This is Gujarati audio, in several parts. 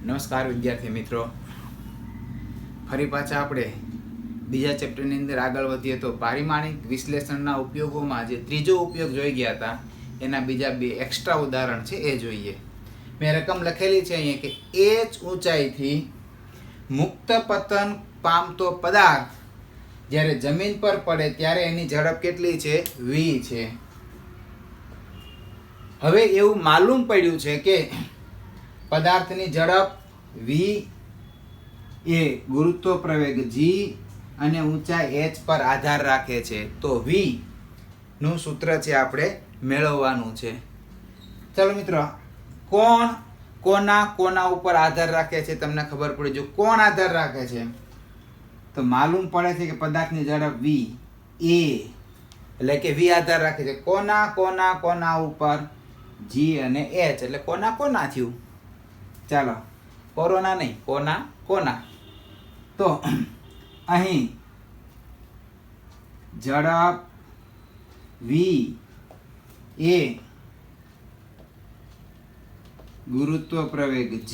નમસ્કાર વિદ્યાર્થી મિત્રો, ફરી પાછા આપણે બીજા ચેપ્ટરની અંદર આગળ વધીએ તો પારિમાણિક વિશ્લેષણના ઉપયોગોમાં જે ત્રીજો ઉપયોગ જોઈ ગયા હતા એના બીજા બે એક્સ્ટ્રા ઉદાહરણ છે એ જોઈએ. મેં રકમ લખેલી છે અહીંયા કે h ઊંચાઈથી મુક્ત પતન પામતો પદાર્થ જ્યારે જમીન પર પડે ત્યારે એની ઝડપ કેટલી છે? v છે. હવે એવું માલુમ પડ્યું છે કે પદાર્થની ઝડપ v એ ગુરુત્વ પ્રવેગ g અને ઊંચાઈ h પર આધાર રાખે છે. તો v નું સૂત્ર છે આપણે મેળવવાનું છે. ચાલો મિત્રો, કોના ઉપર આધાર રાખે છે તમને ખબર પડી. જો કોણ આધાર રાખે છે તો માલુમ પડે છે કે પદાર્થની ઝડપ v એ એટલે કે v આધાર રાખે છે કોના ઉપર? g અને h. એટલે કોના થયું. ચાલો, કોરોના નહીં, કોના. તો અહીં ઝડપ v એ ગુરુત્વ પ્રવેગ g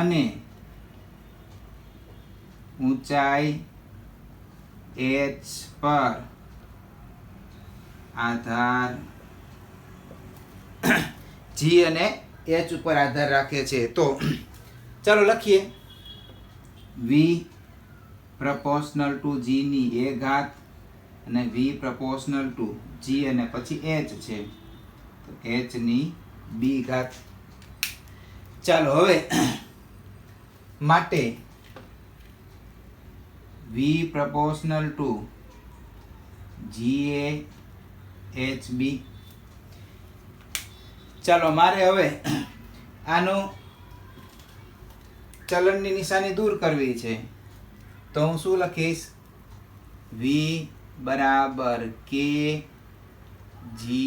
અને ઊંચાઈ h પર આધાર g અને h ઉપર આધાર રાખે છે. તો ચાલો લખીએ. v પ્રપોર્શનલ ટુ g ની a ઘાત અને v પ્રપોર્શનલ ટુ g અને પછી h છે તો h ની b ઘાત. ચાલો હવે માટે v proportional two ga hb. ચાલો મારે હવે આનું ચલનની નિશાની દૂર કરવી છે તો હું શું લખીશ? v બરાબર k ga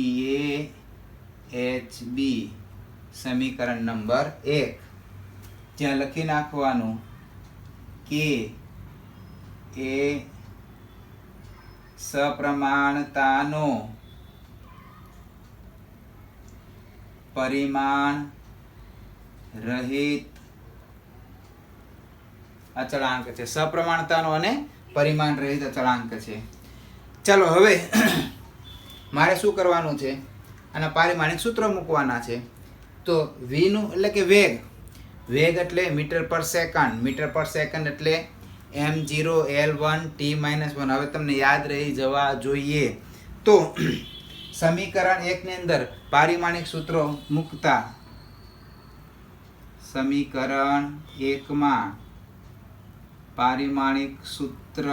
hb સમીકરણ નંબર 1. જ્યાં લખી નાખવાનું k એ સપ્રમાણતાનો પરિમાણ રહિત અચળાંક છે. સપ્રમાણતાનો અને પરિમાણ રહિત અચળાંક છે. ચાલો હવે મારે શું કરવાનું છે? આના પારિમાણિક સૂત્ર મૂકવાના છે. તો v નું એટલે કે વેગ એટલે મીટર પર સેકન્ડ એટલે m0l1t-1. હવે તમને યાદ રહી જવા જોઈએ. તો સમીકરણ 1 ની અંદર પારિમાણિક સૂત્રો મૂકતા સમીકરણ 1 માં પારિમાણિક સૂત્ર,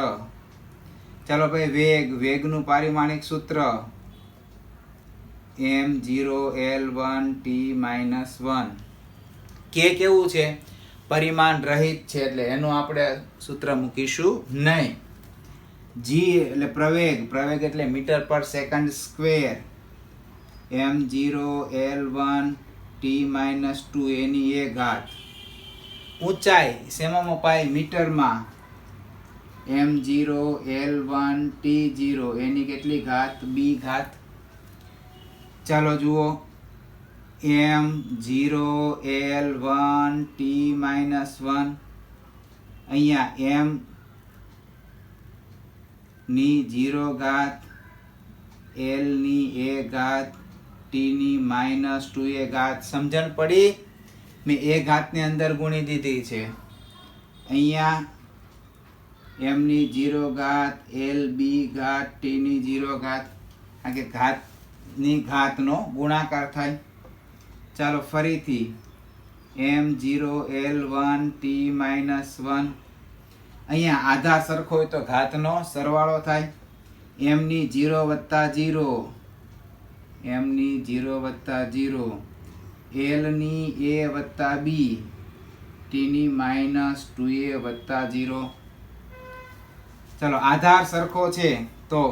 ચાલો ભાઈ વેગનું પારિમાણિક સૂત્ર m0l1t-1. k કેવું છે? પરિમાણ રહિત છે એટલે એનું આપણે સૂત્ર મૂકીશું નહીં. g એટલે પ્રવેગ એટલે મીટર પર second square m0l1t-2 any a ઘાત. ઊંચાઈ શેમાં મપાય? મીટરમાં m0l1t0 એની કેટલી ઘાત? b ઘાત. ચાલો જુઓ, m0l1t-1 અહીંયા m ની 0 ઘાત, l ની a ઘાત, t ની -2a ઘાત. સમજણ પડી? મેં a ઘાતની અંદર ગુણી દીધી છે. અહીંયા m ની 0 ઘાત, l b ઘાત, t ની 0 ઘાત. કારણ કે ઘાતની ઘાતનો ગુણાકાર થાય. ચાલો ફરીથી m0l1t-1. અહીંયા આધાર સરખો હોય તો ઘાતનો સરવાળો થાય. m ની 0 વત્તા 0, m ની 0 વત્તા 0, l ની a વત્તા b, t ની -2a વત્તા 0. ચાલો આધાર સરખો છે તો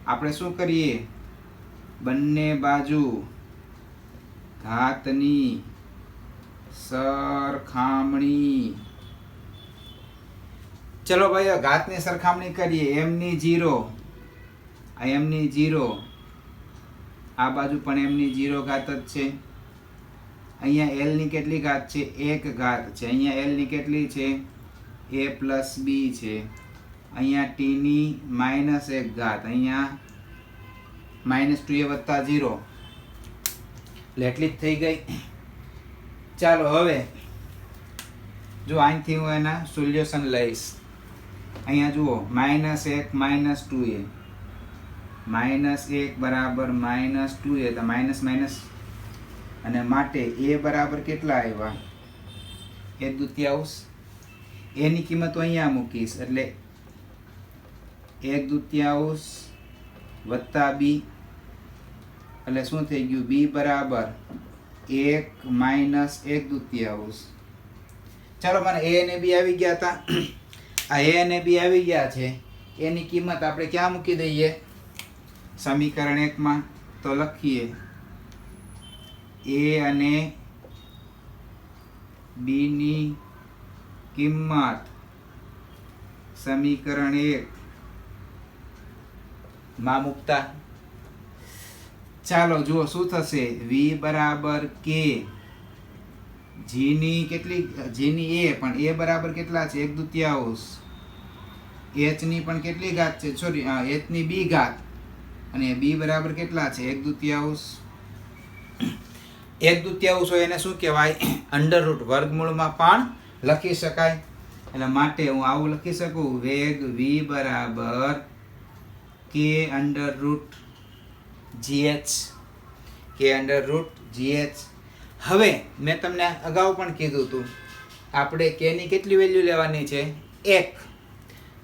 આપણે શું કરીએ? બંને બાજુ ઘાતની સરખામણી. ચલો ભાઈ ઘાતની સરખામણી કરીએ. m ની 0, આ m ની 0, આ બાજુ પણ m ની 0 ઘાત જ છે. અહીંયા એલ ની કેટલી ઘાત છે? 1 ઘાત છે. અહીંયા એલ ની કેટલી છે? a પ્લસ બી છે. અહીંયા ટી ની -1 ઘાત, અહીંયા -2a વત્તા 0, એટલે એટલી જ થઈ ગઈ. ચાલો હવે જો અહીંથી હું એના સોલ્યુશન લઈશ. અહીંયા જુઓ -1 -2a, -1 બરાબર -2a, તો માઇનસ માઇનસ, અને માટે a બરાબર કેટલા આવ્યા? 1/2. a ની કિંમત અહીંયા મૂકીશ એટલે 1/2 વત્તા b, એટલે શું થઈ ગયું? b બરાબર 1 માઇનસ 1/2. ચાલો મને a અને b આવી ગયા હતા. આ a અને b આવી ગયા છે. એની કિંમત આપણે ક્યાં મૂકી દઈએ? સમીકરણ 1 માં. તો લખીએ a અને b ની કિંમત સમીકરણ 1 માં મૂકતા. ચાલો જુઓ શું થશે? v બરાબર k, g ની કેટલી? g ની a, પણ a બરાબર કેટલા છે? 1/2. h ની પણ કેટલી ઘાત છે? સોરી, h ની b ઘાત, અને b બરાબર કેટલા છે? 1/2. 1/2 હોય એને શું કહેવાય? અંડરરૂટ, વર્ગમૂળમાં પણ લખી શકાય. એટલે માટે હું આવું લખી શકું, વેગ v બરાબર k under root gh, k under root gh. હવે મેં તમને અગાઉ પણ કીધું હતું, આપણે k ની કેટલી વેલ્યુ લેવાની છે? 1.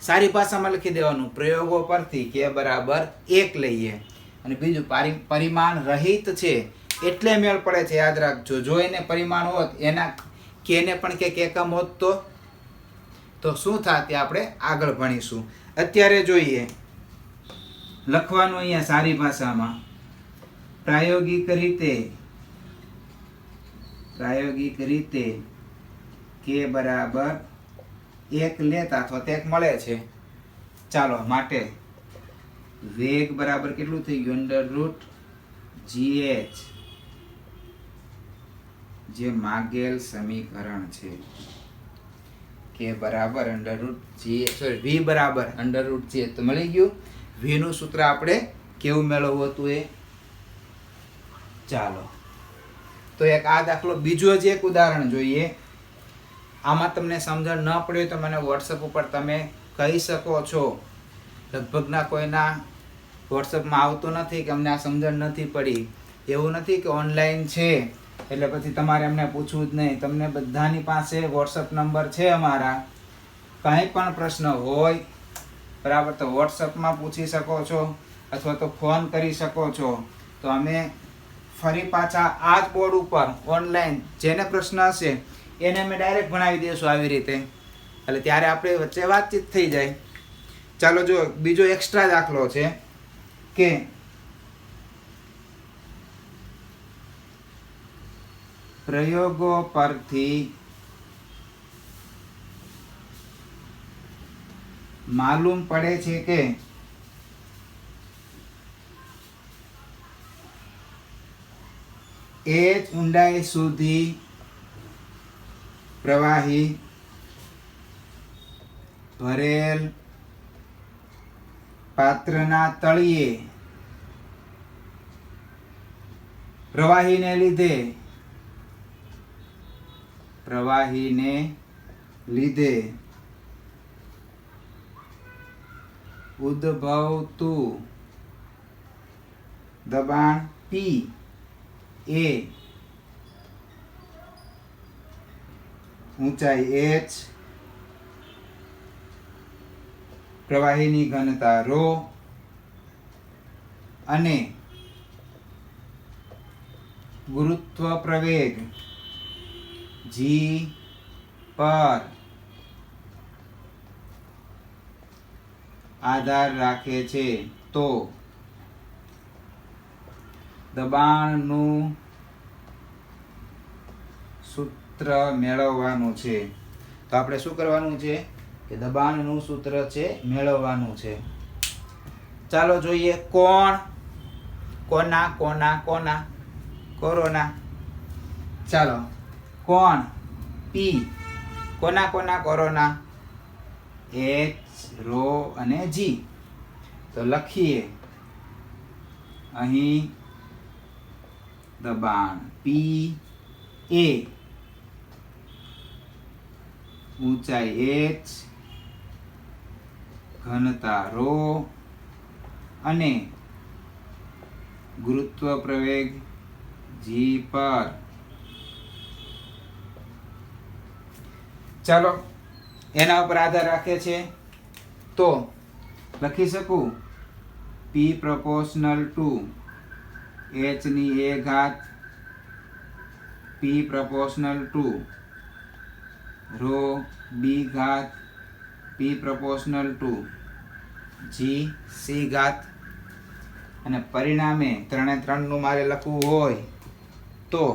સારી ભાષામાં લખી દેવાનું, પ્રયોગો પરથી k બરાબર 1 લઈએ. અને બીજું પરિમાણ રહિત છે એટલે મેળ પડે છે, યાદ રાખજો. જો એને પરિમાણ હોત, એના k ને પણ કે એકમ હોત તો શું થાત તે આપણે આગળ ભણીશું. અત્યારે જોઈએ લખવાનું અહીંયા સારી ભાષામાં. પ્રાયોગિક રીતે k બરાબર 1 લેતા અથવા 1 મળે છે. ચાલો માટે વેગ બરાબર કેટલું થઈ ગયું? અંડરરૂટ gh, જે માગેલ સમીકરણ છે. k બરાબર અંડરરૂટ gh, સોરી v બરાબર અંડરરૂટ gh, તો મળી ગયું. v નું સૂત્ર આપણે કેવું મેળવવું હતું એ. ચાલો તો એક આ દાખલો, બીજો જ એક ઉદાહરણ જોઈએ. આમાં તમને સમજણ ન પડી હોય તો મને વોટ્સઅપ ઉપર તમે કહી શકો છો. લગભગના કોઈના વોટ્સઅપમાં આવતું નથી કે અમને આ સમજણ નથી પડી. એવું નથી કે ઓનલાઈન છે એટલે પછી તમારે એમને પૂછવું જ નહીં. તમને બધાની પાસે વોટ્સઅપ નંબર છે અમારા. કંઈ પણ પ્રશ્ન હોય બરાબર તો વોટ્સઅપમાં પૂછી શકો છો અથવા તો ફોન કરી શકો છો. તો અમે ફરી પાછા આ જ બોર્ડ ઉપર ઓનલાઈન જેને પ્રશ્ન હશે એને અમે ડાયરેક્ટ ભણાવી દઈશું આવી રીતે. એટલે ત્યારે આપણે વચ્ચે વાતચીત થઈ જાય. ચાલો જો બીજો એક્સ્ટ્રા દાખલો છે કે પ્રયોગો પરથી માલુમ પડે છે કે એ જ ઊંડાઈ સુધી પ્રવાહી ભરેલ પાત્રના તળિયે પ્રવાહીને લીધે ઉદ્ભવતું દબાણ P એ ઊંચાઈ h, પ્રવાહીની ઘનતા ρ અને ગુરુત્વ પ્રવેગ g પર આધાર રાખે છે, તો દબાણનું સૂત્ર મેળવવાનું છે. તો આપણે શું કરવાનું છે કે દબાણનું સૂત્ર છે મેળવવાનું છે. ચાલો જોઈએ કોના કોરોના. ચાલો કોણ પી કોના કોના કોરોના એચ રો અને જી તો લખીએ અહીં દબાણ પી એ ઊંચાઈ એચ ઘનતા રો અને ગુરુત્વ પ્રવેગ જી પર ચાલો એના ઉપર આધાર રાખે છે તો લખી શકું પી પ્રપોર્શનલ ટુ એચ ની એ ઘાત પી પ્રપોર્શનલ ટુ રો બી ઘાત પી પ્રપોર્શનલ ટુ જી સી ઘાત અને પરિણામે 3 નું મારે લખવું હોય તો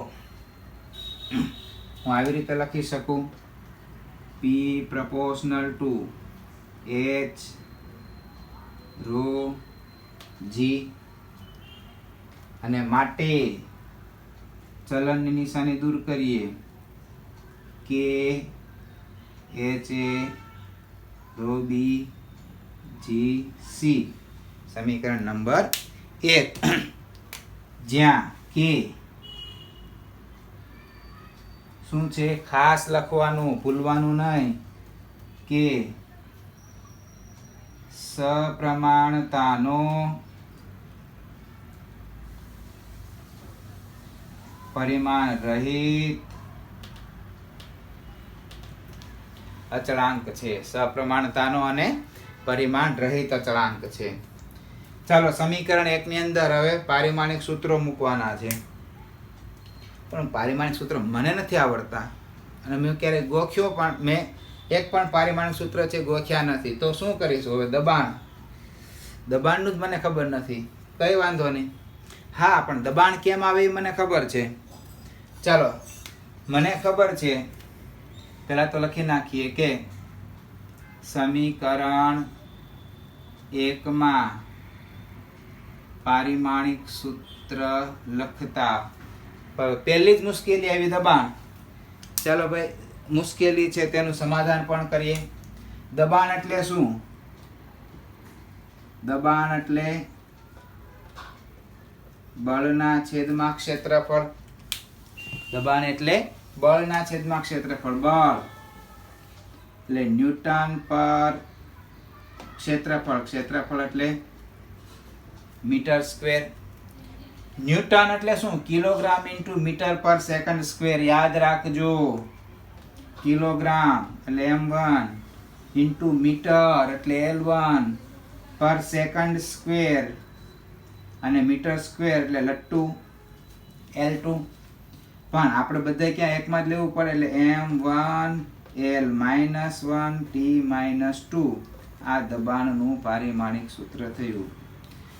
હું આવી રીતે લખી શકું P proportional to H rho G અને માટે ચલનની નિશાની દૂર કરીએ કે H A rho B G C સમીકરણ નંબર 1 જ્યાં કે શું છે ખાસ લખવાનું ભૂલવાનું નહીં કે સપ્રમાણતાનો પરિમાણ રહિત અચળાંક છે સપ્રમાણતાનો અને પરિમાણ રહિત અચળાંક છે ચાલો સમીકરણ 1 ની અંદર હવે પારિમાણિક સૂત્રો મૂકવાના છે પણ પારિમાણિક સૂત્ર મને નથી આવડતા અને મેં ક્યારેય ગોખ્યો પણ મેં એક પણ પારિમાણિક સૂત્ર છે ગોખ્યા નથી તો શું કરીશું હવે દબાણનું જ મને ખબર નથી કઈ વાંધો નહીં હા પણ દબાણ કેમ આવે એ મને ખબર છે ચાલો મને ખબર છે પહેલા તો લખી નાખીએ કે સમીકરણ 1 માં પારિમાણિક સૂત્ર લખતા પહેલી જ મુશ્કેલી આવી દબાણ ચાલો ભાઈ મુશ્કેલી છે તેનું સમાધાન પણ કરીએ દબાણ એટલે શું દબાણ એટલે બળના છેદમાં ક્ષેત્રફળ દબાણ એટલે બળના છેદમાં ક્ષેત્રફળ બળ એટલે ન્યૂટન પર ક્ષેત્રફળ એટલે મીટર સ્ક્વેર ન્યૂટન એટલે શું કિલોગ્રામ ઇન્ટુ મીટર પર સેકન્ડ સ્ક્વેર યાદ રાખજો કિલોગ્રામ એટલે m1 ઇન્ટુ મીટર એટલે l1 પર સેકન્ડ સ્ક્વેર અને મીટર સ્ક્વેર એટલે લટ્ટુ l2 પણ આપણે બધા ક્યાં એકમાં જ લેવું પડે એટલે m1 l-1 t-2 આ દબાણનું પારિમાણિક સૂત્ર થયું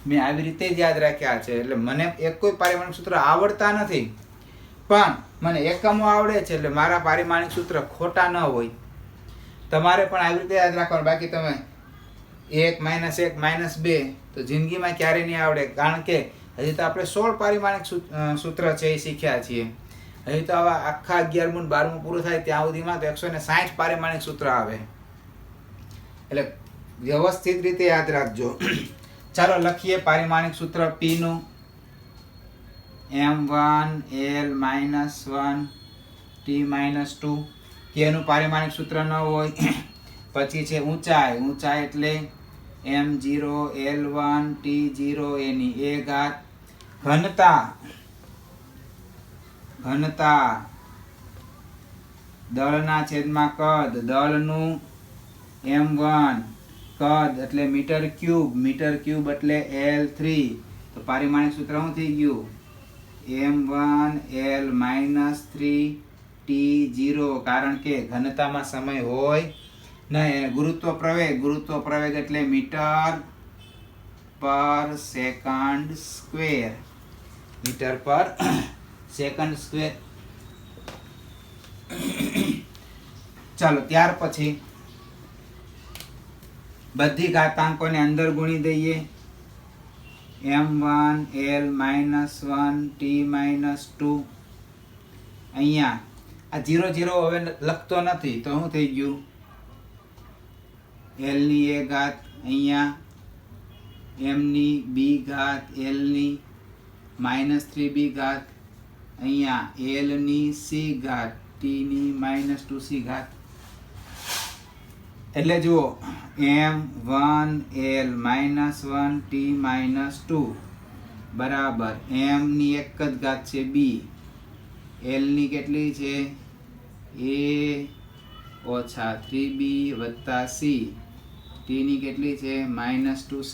મેં આવી રીતે જ યાદ રાખ્યા છે એટલે મને એક કોઈ પારિમાણિક સૂત્ર આવડતા નથી પણ મને એકમો આવડે છે એટલે મારા પારિમાણિક સૂત્ર ખોટા ન હોય તમારે પણ આવી રીતે યાદ રાખવાનું બાકી તમે 1 -1 -2 તો જિંદગીમાં ક્યારેય નહીં આવડે કારણ કે હજી તો આપણે 16 પારિમાણિક સૂત્ર છે એ શીખ્યા છીએ હજી તો આવા આખા 11મું 12મું પૂરું થાય ત્યાં સુધીમાં તો 160 પારિમાણિક સૂત્ર આવે એટલે વ્યવસ્થિત રીતે યાદ રાખજો ચાલો લખીએ પારિમાણિક સૂત્ર P નું m1 l-1 t-2 કે એનું પારિમાણિક સૂત્ર ન હોય પછી છે ઊંચાઈ એટલે m0 l1 t0 એની એ ઘાત ઘનતા દળના છેદમાં કદ દળનું m1 કદ એટલે મીટર ક્યુબ એટલે l3 તો પારિમાણિક સૂત્ર શું થઈ ગયું m1 l-3 t0 કારણ કે ઘનતામાં સમય હોય નહીં ગુરુત્વ પ્રવેગ એટલે મીટર પર સેકન્ડ સ્ક્વેર ચાલો ત્યાર પછી બધી ઘાતાંકોને અંદર ગુણી દઈએ m1 l-1 t-2 અહીંયા આ 0 0 હવે લખતો નથી તો શું થઈ ગયું, l ની a ઘાત અહીંયા m ની b ઘાત l ની -3b ઘાત અહીંયા l ની c ઘાત t ની -2c ઘાત. એટલે જુઓ m1 l -1 t -2 બરાબર m ની એક જ ઘાત છે b, l ની કેટલી છે a ઓછા 3b વત્તા c, t ની કેટલી છે -2c.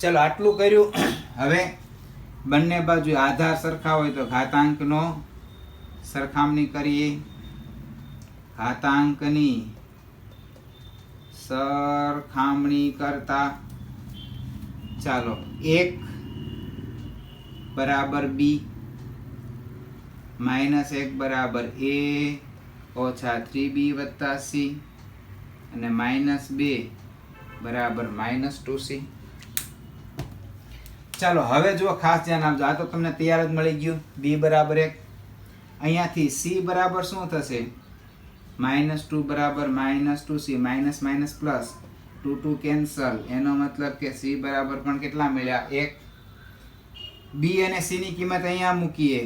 ચલો આટલું કર્યું. હવે બંને બાજુ આધાર સરખા હોય તો ઘાતાંકનો સરખામણી કરીએ. ઘાતાંકની સરખામણી કરતા ચાલો 1 બરાબર b -1 બરાબર a ઓછા 3b વત્તા c અને -2 બરાબર -2c. ચાલો હવે જો ખાસ ધ્યાન આપજો, આ તો તમને તૈયાર જ મળી ગયું. b બરાબર 1, અહીંયાથી c બરાબર શું થશે, -2 બરાબર -2c, minus minus plus 2 2 cancel, એનો મતલબ કે c બરાબર પણ કેટલા મળ્યા 1. b અને c ની કિંમત અહીંયા મૂકીએ,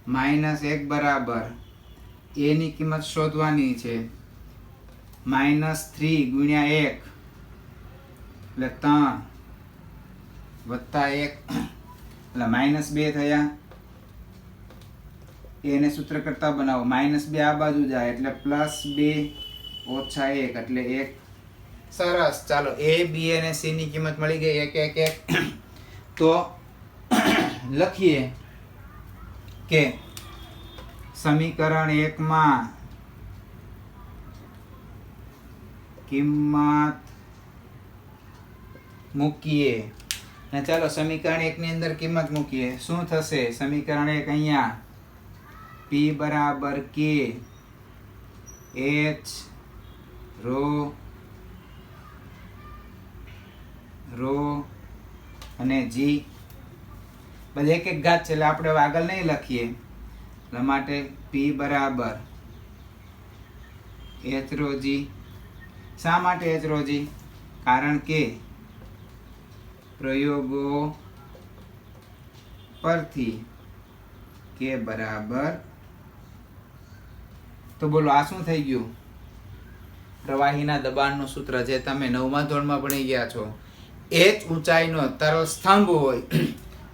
-1 બરાબર a ની કિંમત શોધવાની છે, -3 ગુણ્યા 1 એટલે 3 વત્તા 1 એટલે -2 થયા. એને સૂત્ર કરતા બનાવો, -2 આ બાજુ જાય એટલે +2 ઓછા 1 એટલે 1. સરસ. ચાલો a b અને c ની કિંમત મળી ગઈ 1 1 1. તો લખીએ કે સમીકરણ 1 માં કિંમત મૂકીએ અને ચાલો સમીકરણ 1 ની અંદર કિંમત મૂકીએ. શું થશે સમીકરણ 1 અહીંયા p બરાબર k h રો અને g બધા એક એક ઘાત છે એટલે આપણે આગળ નહીં લખીએ. એટલા માટે p બરાબર h રો g. શા માટે h રો g? કારણ કે પ્રયોગો પરથી k બરાબર, તો બોલો આ શું થઈ ગયું, પ્રવાહીના દબાણનું સૂત્ર જે તમે 9મા ધોરણમાં ભણી ગયા છો. h ઊંચાઈનો તરલ સ્તંભ હોય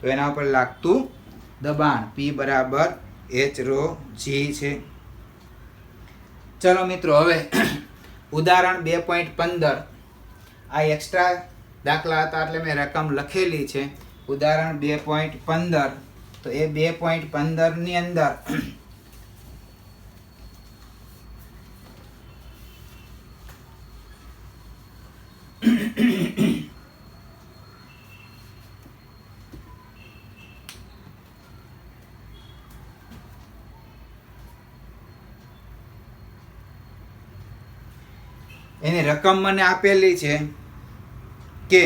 તો એના ઉપર લાગતું દબાણ p બરાબર h રો g છે. ચલો મિત્રો હવે ઉદાહરણ 2.15, આ એક્સ્ટ્રા દાખલા હતા એટલે મેં રકમ લખેલી છે. ઉદાહરણ 2.15, તો એ 2.15 ની અંદર એની રકમ મને આપેલી છે કે,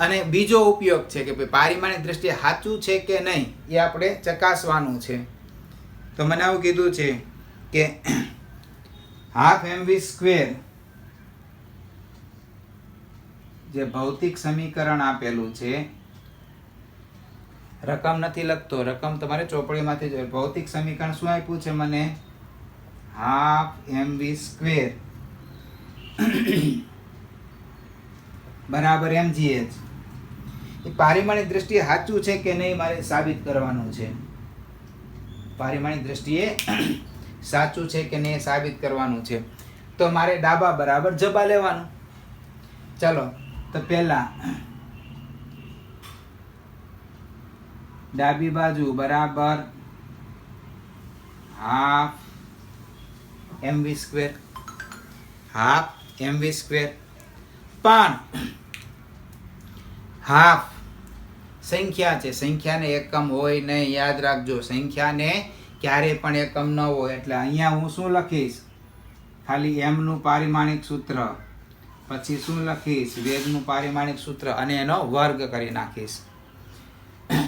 અને બીજો ઉપયોગ છે કે ભાઈ પારિમાણિક દ્રષ્ટિએ સાચું છે કે નહીં એ આપણે ચકાસવાનું છે. તો મને આવું કીધું છે કે ½ mv², જે ભૌતિક સમીકરણ આપેલું છે, રકમ નથી લખતો, રકમ તમારે ચોપડીમાંથી જોઈએ. ભૌતિક સમીકરણ શું આપ્યું છે મને, ½ mv² બરાબર mgh. એ પારિમાણિક દ્રષ્ટિએ સાચું છે કે નહીં મારે સાબિત કરવાનું છે. પારિમાણિક દ્રષ્ટિએ સાચું છે કે નહીં સાબિત કરવાનું છે. તો મારે ડાબા બરાબર જબા લેવાનું. ચલો તો પહેલા ડાબી બાજુ બરાબર ½ mv², ½ mv². પણ હાફ સંખ્યા છે, સંખ્યાને એકમ હોય નહીં, યાદ રાખજો. સંખ્યાને ક્યારે પણ એકમ ન હોય. એટલે અહીંયા હું શું લખીશ, ખાલી m નું પારિમાણિક સૂત્ર, પછી શું લખીશ, વેગનું પારિમાણિક સૂત્ર અને એનો વર્ગ કરી નાખીશ.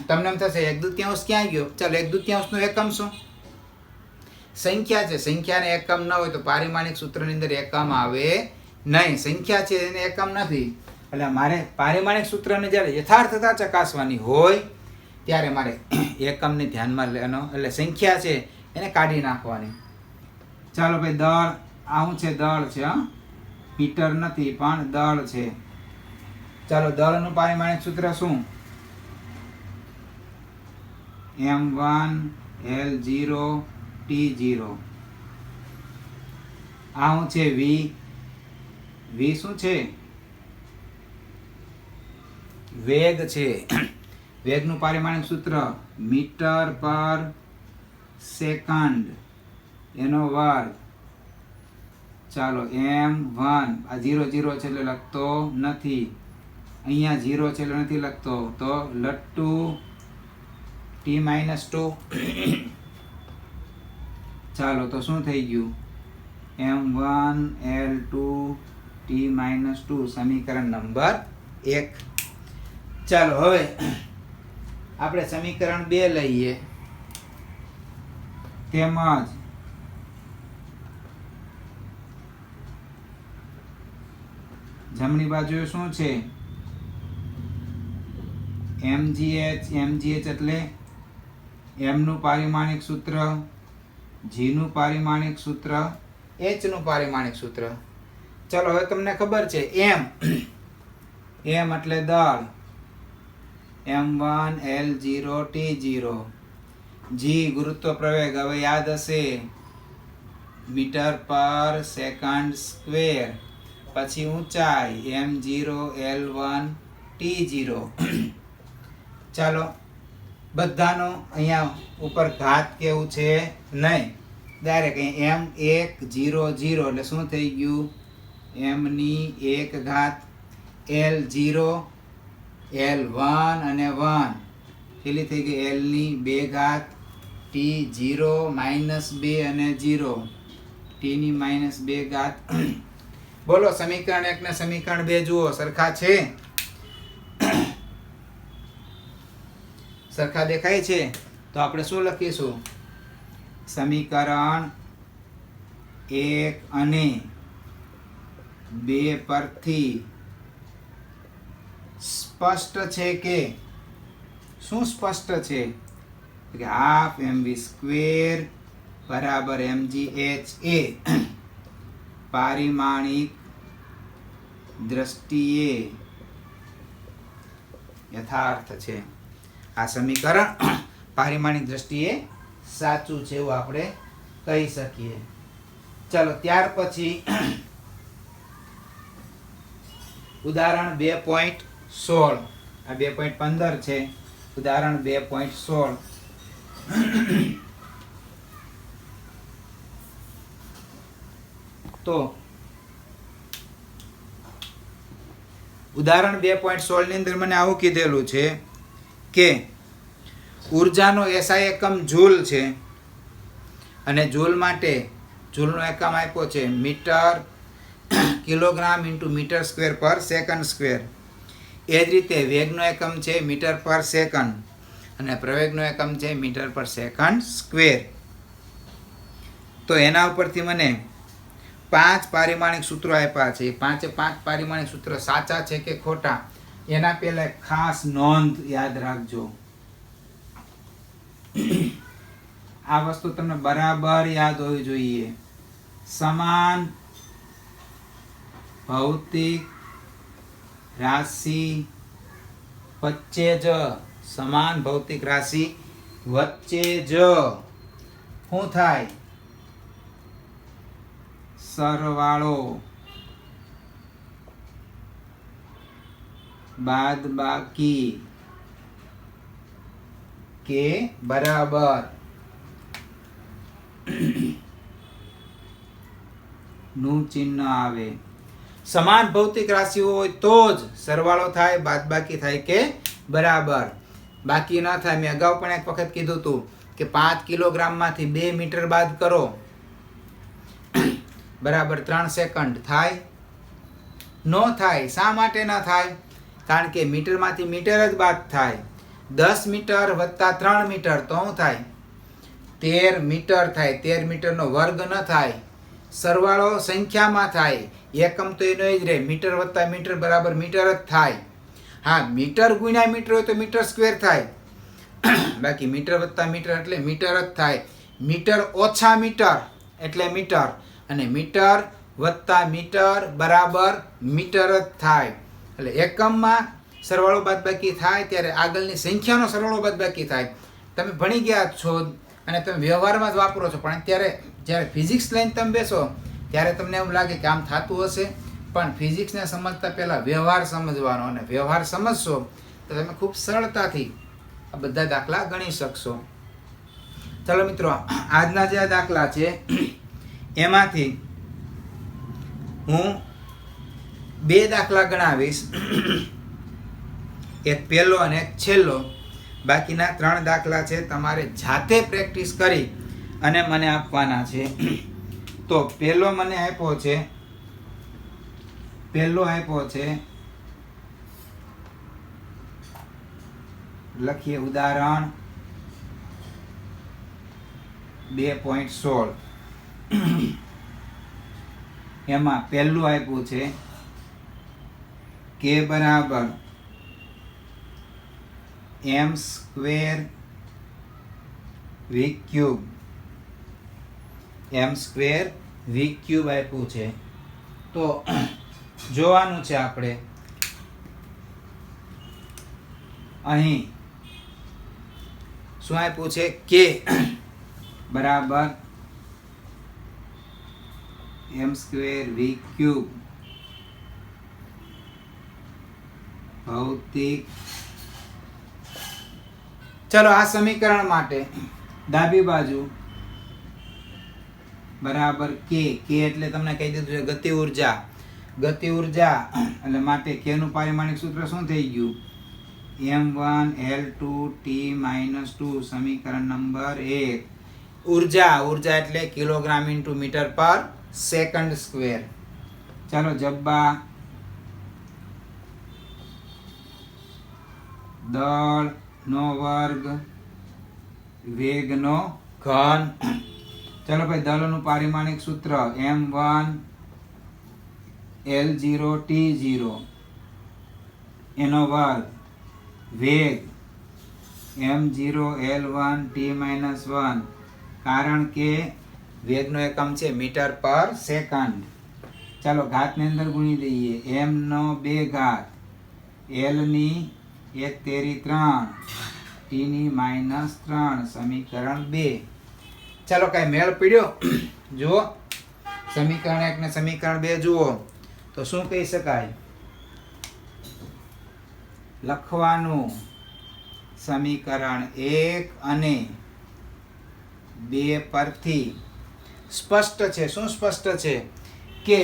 તમને એમ થશે 1/2 ક્યાં ગયો? ચાલો 1/2 નો એકમ શું? સંખ્યા છે. સંખ્યાને એકમ ન હોય તો પારિમાણિક સૂત્રની અંદર એકમ આવે નહીં. સંખ્યા છે એને એકમ નથી. એટલે મારે પારિમાણિક સૂત્રને જ્યારે યથાર્થતા ચકાસવાની હોય ત્યારે મારે એકમને ધ્યાનમાં લેવાનો, એટલે સંખ્યા છે એને કાઢી નાખવાની. ચાલો ભાઈ, દળ આવું છે, દળ છે, હા, મીટર નથી પણ દળ છે. ચાલો, દળનું પારિમાણિક સૂત્ર શું? m1 L0 T0. આવું છે v. v શું છે? વેગ છે. વેગનું પારિમાણિક સૂત્ર મીટર પર સેકન્ડ એનો વર્ગ. ચાલો, m1 આ 0 0 છે એટલે લખતો નથી. અહીંયા 0 છે એટલે નથી લખતો, તો લટ્ટુ t-2. ચાલો, તો શું થઈ ગયું? m1 L2 t-2, સમીકરણ નંબર 1. ચાલો, હવે આપણે સમીકરણ 2 લઈએ. તેમજ જમણી બાજુએ શું છે? mgh એટલે m નું પારિમાણિક સૂત્ર, g નું પારિમાણિક સૂત્ર, h નું પારિમાણિક સૂત્ર. ચાલો, હવે તમને ખબર છે m એટલે દળ, m1 L0 T0. g ગુરુત્વ પ્રવેગ, હવે યાદ હશે, મીટર પર સેકન્ડ સ્ક્વેર. પછી ઊંચાઈ m0 L1 T0. ચાલો, બધાનો અહીંયા ઉપર ઘાત કેવું છે નહીં, ડાયરેક્ટ m1 0 0 એટલે શું થઈ ગયું? m1 L0 L1 અને 1 પેલી થઈ ગઈ l2 T0 -2 અને 0 t-2. બોલો, સમીકરણ 1 ને સમીકરણ 2 જુઓ, સરખા છે? સરખા દેખાય છે? તો આપણે શું લખીશું? સમીકરણ 1 અને 2 પરથી સ્પષ્ટ છે કે શું સ્પષ્ટ છે? કે હાફ mv² બરાબર mgh એ પારિમાણિક દ્રષ્ટિએ યથાર્થ છે. આ સમીકરણ પારિમાણિક દ્રષ્ટિએ સાચું છે એવું આપણે કહી શકીએ. ચાલો, ત્યાર પછી ઉદાહરણ 2.16. આ 2.15 છે. ઉદાહરણ 2.16. તો ઉદાહરણ 2.16 ની અંદર મને આવું કીધેલું છે કે ઉર્જાનો SI એકમ જૂલ છે અને જૂલ માટે જૂલનો એકમ આપ્યો છે metre kilogram into metre square per second square. એ જ રીતે વેગનો એકમ છે મીટર પર સેકન્ડ અને પ્રવેગનો એકમ છે મીટર પર સેકન્ડ સ્ક્વેર. તો એના ઉપરથી મને 5 પારિમાણિક સૂત્રો આપ્યા છે. 5 પારિમાણિક સૂત્રો સાચા છે કે ખોટા એના પહેલા ખાસ નોંધ યાદ રાખજો. આ વસ્તુ તમને બરાબર યાદ હોવી જોઈએ. સમાન ભૌતિક રાશિ વચ્ચે જ સમાન ભૌતિક રાશિ વચ્ચે જ શું થાય? સરવાળો બાદબાકી કે બરાબર નું ચિહ્ન આવે. સમાન ભૌતિક રાશિઓ હોય તો જ સરવાળો થાય, બાદબાકી થાય કે બરાબર. બાકી ના થાય. મેં અગાઉ પણ એક વખત કીધું હતું કે 5 કિલોગ્રામમાંથી 2 મીટર બાદ કરો બરાબર 3 સેકન્ડ થાય? ન થાય. શા માટે ના થાય? કારણ કે મીટરમાંથી મીટર જ બાદ થાય. 10 મીટર વત્તા 3 મીટર તો શું થાય? 13 મીટર થાય. 13 મીટરનો વર્ગ ન થાય, સરવાળો સંખ્યામાં થાય. એકમ તો એનો જ રહે, મીટર વત્તા મીટર બરાબર મીટર જ થાય. હા, મીટર ગુણ્યા મીટર હોય તો મીટર સ્ક્વેર થાય, બાકી મીટર વત્તા મીટર એટલે મીટર જ થાય. મીટર ઓછા મીટર એટલે મીટર, અને મીટર વત્તા મીટર બરાબર મીટર જ થાય. એટલે એકમમાં સરવાળો બાદબાકી થાય ત્યારે આગળની સંખ્યાનો સરવાળો બાદબાકી થાય. તમે ભણી ગયા છો અને તમે વ્યવહારમાં જ વાપરો છો, પણ અત્યારે જ્યારે ફિઝિક્સ લઈને તમે બેસો ત્યારે તમને એવું લાગે કે આમ થતું હશે, પણ ફિઝિક્સને સમજતા પહેલાં વ્યવહાર સમજવાનો, અને વ્યવહાર સમજશો તો તમે ખૂબ સરળતાથી આ બધા દાખલા ગણી શકશો. ચાલો મિત્રો, આજના જે આ દાખલા છે એમાંથી હું 2 દાખલા ગણાવીશ, એક પહેલો અને એક છેલ્લો. બાકીના 3 દાખલા છે તમારે જાતે પ્રેક્ટિસ કરી અને મને આપવાના છે. તો પહેલો આપ્યો છે, લખીએ ઉદાહરણ 2.16. એમાં પહેલું આપ્યું છે કે બરાબર m² v³ આપ્યું છે. તો જોવાનું છે આપણે અહીં શું આપ્યું છે કે બરાબર m² v³ ભૌતિક. ચલો આ સમીકરણ માટે ડાબી બાજુ બરાબર કે એટલે તમને કહી દીધું છે ગતિ ઉર્જા. ગતિ ઉર્જા એટલે માટે કે નું પારિમાણિક સૂત્ર શું થઈ ગયું? m1L2T-2. સમીકરણ નંબર 1. ઉર્જા એટલે કિલોગ્રામ × મીટર પર સેકન્ડ સ્ક્વેર. ચાલો જબ્બા દળનો વર્ગ વેગનો ઘન. ચાલો ભાઈ, દળનું પારિમાણિક સૂત્ર m1L0T0 એનો વર્ગ, વેગ m0L1T-1, કારણ કે વેગનો એકમ છે મીટર પર સેકન્ડ. ચાલો ઘાતની અંદર ગુણી દઈએ, m2 ઘાત, L ની 1 તેરી 3, T ની -3. સમીકરણ 2. ચાલો કઈ મેળ પડ્યો? જુઓ સમીકરણ 1 ને સમીકરણ 2 જુઓ તો શું કહી શકાય? લખવાનું સમીકરણ 1 અને 2 પરથી સ્પષ્ટ છે. શું સ્પષ્ટ છે? કે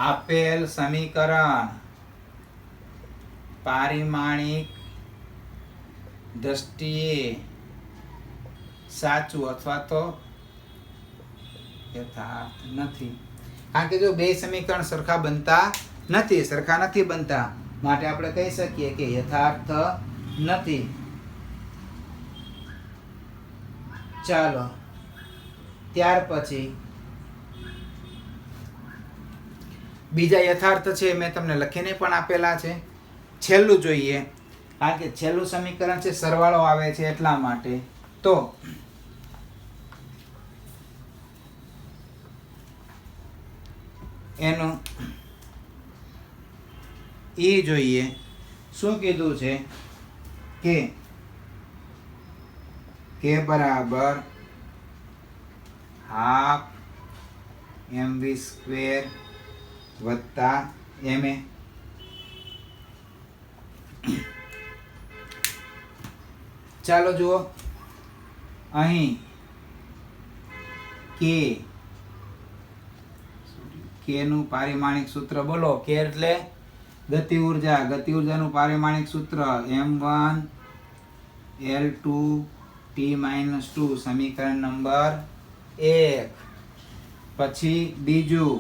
આપેલ સમીકરણ પારિમાણિક દ્રષ્ટિએ સાચું અથવા તો યથાર્થ નથી. કારણ કે જો 2 સમીકરણ સરખા નથી બનતા, માટે આપણે કહી શકીએ કે યથાર્થ નથી. ચાલો ત્યાર પછી બીજા યથાર્થ છે, મેં તમને લખીને પણ આપેલા છે. છેલ્લું જોઈએ, કારણ કે છેલ્લું સમીકરણ છે સરવાળો આવે છે એટલા માટે. તો એનું એ જોઈએ. શું કીધું છે કે બરાબર ½ mv² વત્તા ma. ચાલો જુઓ, અહીં કે નું પારિમાણિક સૂત્ર બોલો. કે એટલે ગતિ ઉર્જાનું પારિમાણિક સૂત્ર m1L2T-2. સમીકરણ નંબર 1. પછી બીજું,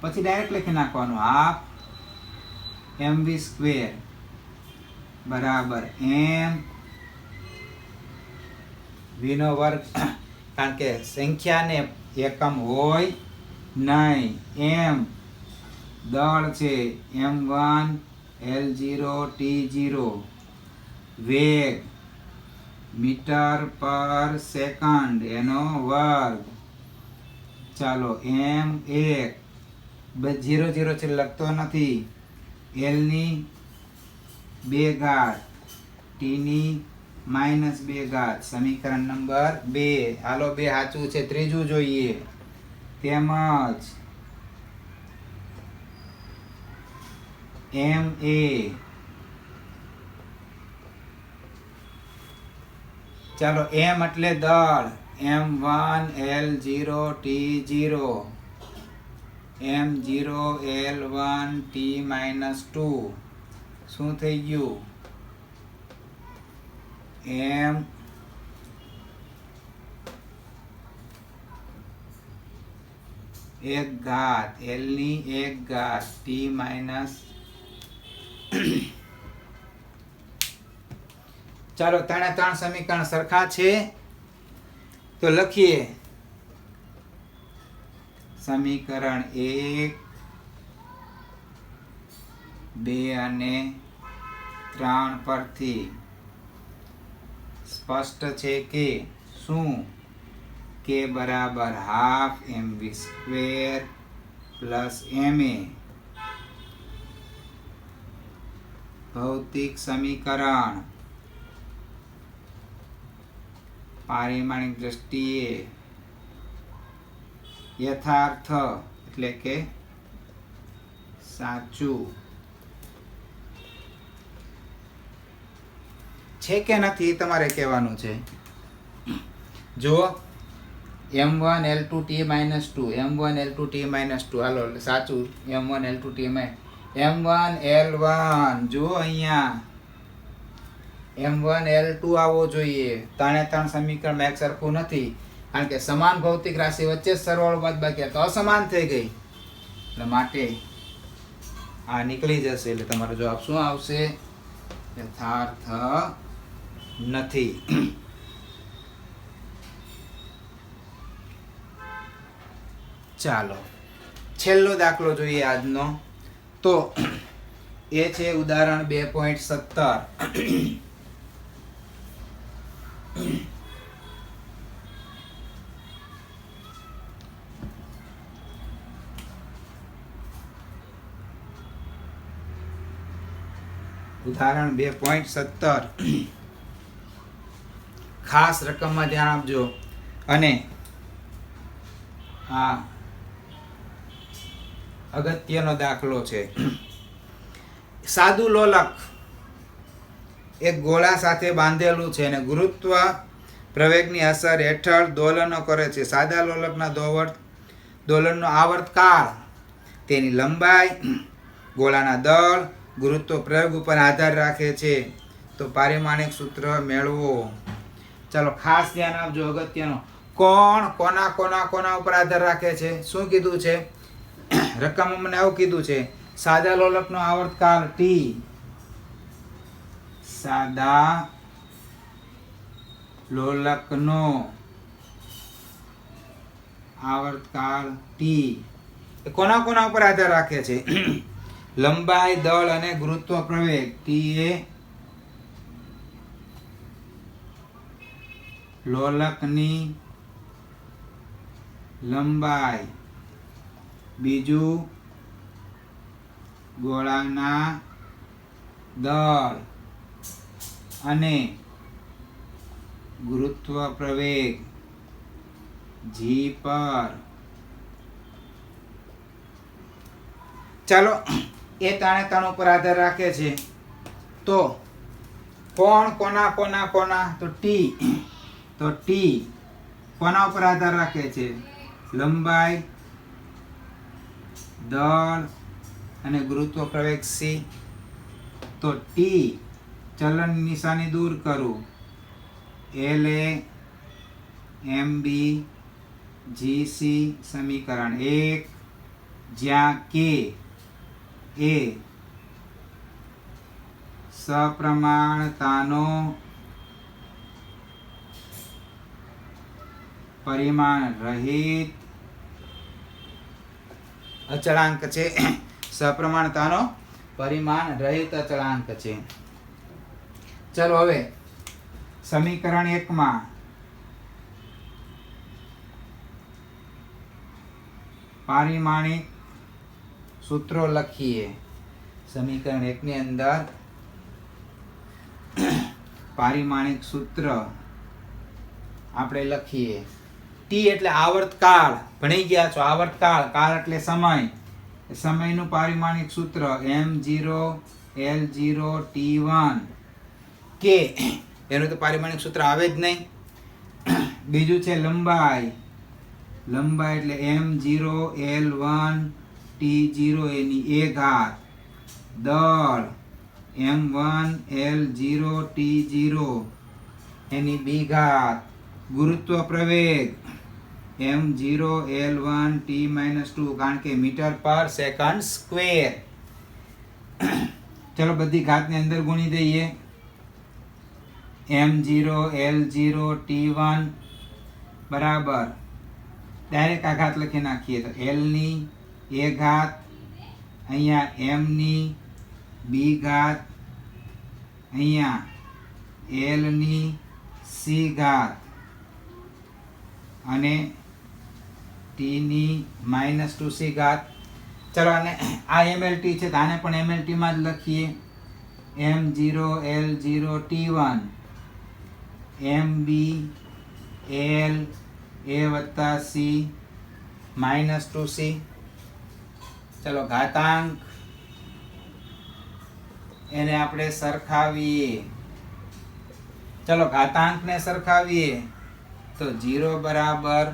પછી ડાયરેક્ટ લખી નાખવાનું હાફ mv સ્ક્વેર બરાબર m v નો વર્ગ, કારણ કે સંખ્યાને એકમ હોય નહીં. m દળ છે m1 l0 t0, વેગ મીટર પર સેકન્ડ એનો વર્ગ. ચાલો m1 0 છે લખતો નથી, l ની 2 ઘાત t ની -2 ઘાત, સમીકરણ નંબર 2. હાલો 2 સાચું છે. ત્રીજું જોઈએ. તેમજ ma ચાલો m એટલે દળ m1 l0 t0, m0 l1 t-2 શું થઈ ગયું? m એક ઘાત l ની 1 ઘાત t ચાલો 3 સમીકરણ સરખા છે તો લખીએ. સમીકરણ 1, 2 અને 3 પરથી સ્પષ્ટ છે કે શું? કે બરાબર half mv square plus ma ભૌતિક સમીકરણ પારિમાણિક દ્રષ્ટિએ યથાર્થ એટલે કે સાચું છે કે નથી તમારે કહેવાનું છે. જો m1 l2 t-2 m1 l2 t-2 હાલો સાચું m1 l2 t m1 l1 જો અહીંયા m1 l2 આવવો જોઈએ. 3 સમીકરણ એક સરખું નથી, કારણ કે સમાન ભૌતિક રાશિ વચ્ચે સરવાળો બાદબાકી તો અસમાન થઈ ગઈ, એટલે માટે આ નીકળી જશે. એટલે તમારો જવાબ શું આવશે? યથાર્થ નથી. ચાલો છેલ્લો દાખલો જોઈએ આજનો. તો એ છે ઉદાહરણ 2.17. ઉદાહરણ 2.17 ખાસ રકમમાં ધ્યાન આપજો. અને આ અગત્યનો દાખલો છે. સાદું લોલક એક ગોળા સાથે બાંધેલું છે અને ગુરુત્વ પ્રવેગની અસર હેઠળ દોલનો કરે છે. સાદા લોલકના દોલનનો આવર્તકાળ, તેની લંબાઈ, ગોળાના દળ, ગુરુત્વ પ્રયોગ ઉપર આધાર રાખે છે. તો પારિમાણિક સૂત્ર મેળવો. ચાલો ખાસ ધ્યાન આપજો, અગત્યનો. કોણ કોના ઉપર આધાર રાખે છે? શું કીધું છે? રકમ મને આવું કીધું છે, સાદા લોલકનો આવર્તકાળ t, સાદા લોલકનો આવર્તકાળ t કોના ઉપર આધાર રાખે છે? લંબાઈ, દળ અને ગુરુત્વ પ્રવેગ. t એ લોલકની લંબાઈ, બીજું ગોળાના દળ અને ગુરુત્વ પ્રવેગ g પર. ચાલો એ 3 ઉપર આધાર રાખે છે. તો કોણ કોના તો t કોના ઉપર આધાર રાખે છે? લંબાઈ, દળ અને ગુરુત્વ પ્રવેગ c. તો t ચલન નિશાની દૂર કરું, l a mb જીસી સમીકરણ 1, જ્યાં કે એ સપ્રમાણતાનો પરિમાણ રહિત અચળાંક છે. સપ્રમાણતાનો પરિમાણ રહિત અચળાંક છે. ચલો હવે સમીકરણ 1 માં પારિમાણિક સૂત્રો લખીએ. સમીકરણ 1 ની અંદર પારિમાણિક સૂત્ર આપણે લખીએ. ટી એટલે આવર્તકાળ, ભણી ગયા છો આવર્તકાળ, કાળ એટલે સમય. સમયનું પારિમાણિક સૂત્ર m0 l0 t1 કે એનું તો પારિમાણિક સૂત્ર આવે જ નહીં. બીજું છે લંબાઈ. લંબાઈ એટલે m0 l1 t0 any a ઘાત. દળ m1 l0 t0 એની b ઘાત. ગુરુત્વ પ્રવેગ m0 l1 t-2 કારણ કે મીટર પર સેકન્ડ સ્ક્વેર. ચલો બધી ઘાતને અંદર ગુણી દઈએ. m0 l0 t1 બરાબર ડાયરેક્ટ આ ઘાત લખી નાખીએ તો l ની a ઘાત, અહીંયા m ની b ઘાત, અહીંયા l ની c ઘાત અને t ની -2c ઘાત. ચલો અને આ mlt છે તો આને પણ mlt માં જ લખીએ. m0 l0 t1 mb l a વત્તા c -2c. ચલો ઘાતાંક એને આપણે સરખાવીએ. ચલો ઘાતાંકને સરખાવીએ તો 0 બરાબર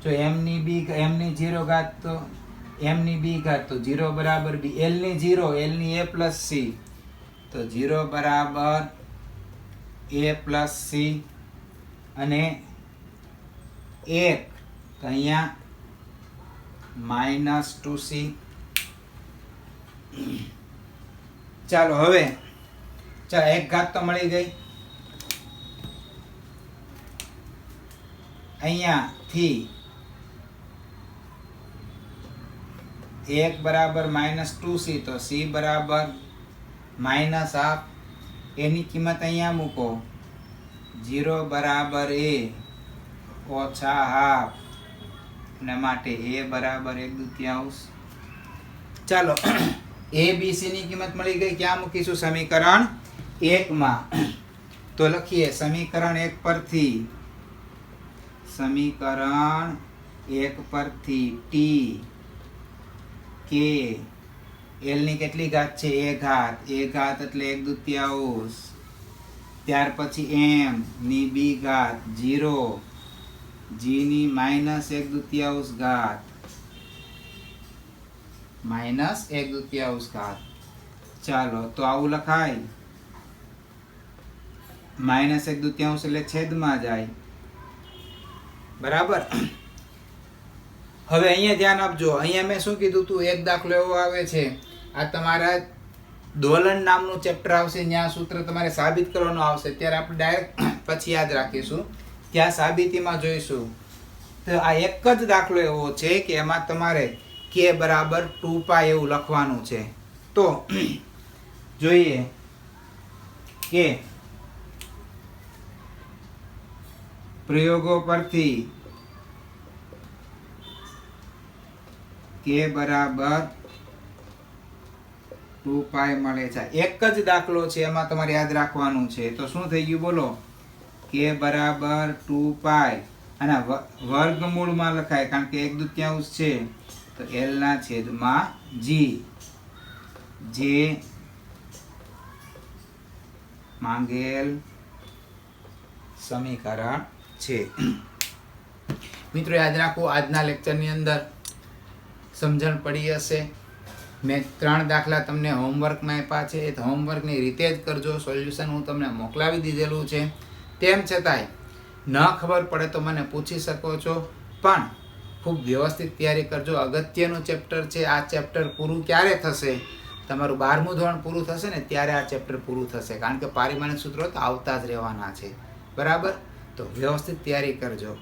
જો m ની 0 ઘાત તો m ની b ઘાત તો 0 બરાબર b. l ની 0 l ની a plus c તો 0 બરાબર a plus c અને 1 તો અહીંયા -2c. ચાલો હવે ચાલો એક ઘાત તો મળી ગઈ. અહીંયાથી 1 બરાબર -2c તો c બરાબર -1/2. એની કિંમત અહીંયા મૂકો. 0 બરાબર a ઓછા હાફ અને માટે a બરાબર 1/2. ચાલો a b c ની કિંમત મળી ગઈ. ક્યાં મૂકીશું? સમીકરણ 1 માં. તો લખીએ સમીકરણ 1 પરથી t કે l ની કેટલી ઘાત છે? a ઘાત. a ઘાત એટલે 1/2. ત્યાર પછી m ની b ઘાત 0 g ની -1/2 ઘાત -1/2 ઘાત. ચાલો તો આવું લખાય. -1/2 એટલે છેદમાં જાય. બરાબર. હવે અહીંયા ધ્યાન આપજો. અહીંયા મેં શું કીધું તું? એક દાખલો એવો આવે છે, આ તમારા દોલન નામનું ચેપ્ટર આવશે, ત્યાં સૂત્ર તમારે સાબિત કરવાનું આવશે. ત્યારે આપણે ડાયરેક્ટ પછી યાદ રાખીશું, ત્યાં સાબિતીમાં જોઈશું. તો આ એક જ દાખલો એવો છે કે એમાં તમારે k બરાબર 2π એવું લખવાનું છે. તો જોઈએ કે પ્રયોગો પરથી k બરાબર 2π મળે છે. એક જ દાખલો છે, એમાં તમારે યાદ રાખવાનું છે. તો શું થઈ ગયું બોલો? k બરાબર 2π અને વર્ગમૂળમાં લખાય કારણ કે 1/2 છે તો l ના છેદમાં g, જે માંગેલ સમીકરણ છે. મિત્રો યાદ રાખો, આજના લેક્ચરની અંદર સમજણ પડી હશે. મેં 3 દાખલા તમને હોમવર્કમાં આપ્યા છે. એ હોમવર્કની રીતે જ કરજો. સોલ્યુશન હું તમને મોકલાવી દીધેલું છે. તેમ છતાંય ન ખબર પડે તો મને પૂછી શકો છો. પણ ખૂબ વ્યવસ્થિત તૈયારી કરજો. અગત્યનું ચેપ્ટર છે. આ ચેપ્ટર પૂરું ક્યારે થશે? તમારું 12મું ધોરણ પૂરું થશે ને ત્યારે આ ચેપ્ટર પૂરું થશે, કારણ કે પારિમાણિક સૂત્રો તો આવતા જ રહેવાના છે. બરાબર? તો વ્યવસ્થિત તૈયારી કરજો.